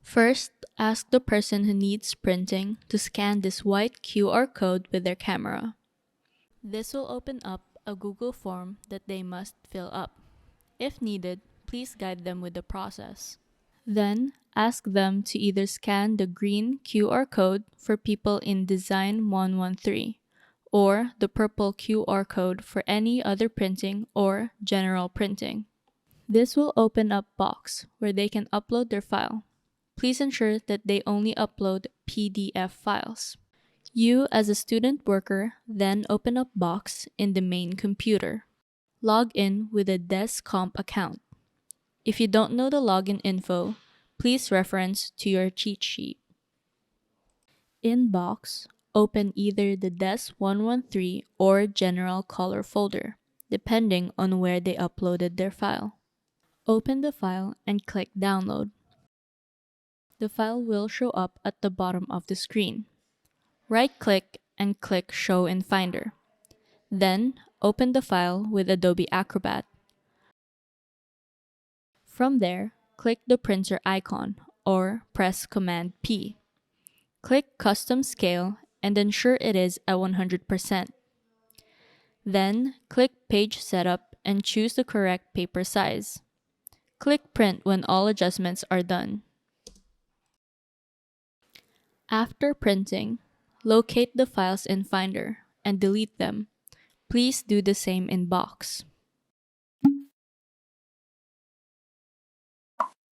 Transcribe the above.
First, ask the person who needs printing to scan this white QR code with their camera. This will open up a Google form that they must fill up. If needed, please guide them with the process. Then, ask them to either scan the green QR code for people in Design 113 or the purple QR code for any other printing or general printing. This will open up a box where they can upload their file. Please ensure that they only upload PDF files. You, as a student worker, then open up Box in the main computer. Log in with a Descomp account. If you don't know the login info, please reference to your cheat sheet. In Box, open either the Des 113 or General Color folder, depending on where they uploaded their file. Open the file and click Download. The file will show up at the bottom of the screen. Right-click and click Show in Finder. Then, open the file with Adobe Acrobat. From there, click the printer icon or press Command P. Click Custom Scale and ensure it is at 100%. Then, click Page Setup and choose the correct paper size. Click Print when all adjustments are done. After printing, locate the files in Finder and delete them. Please do the same in Box.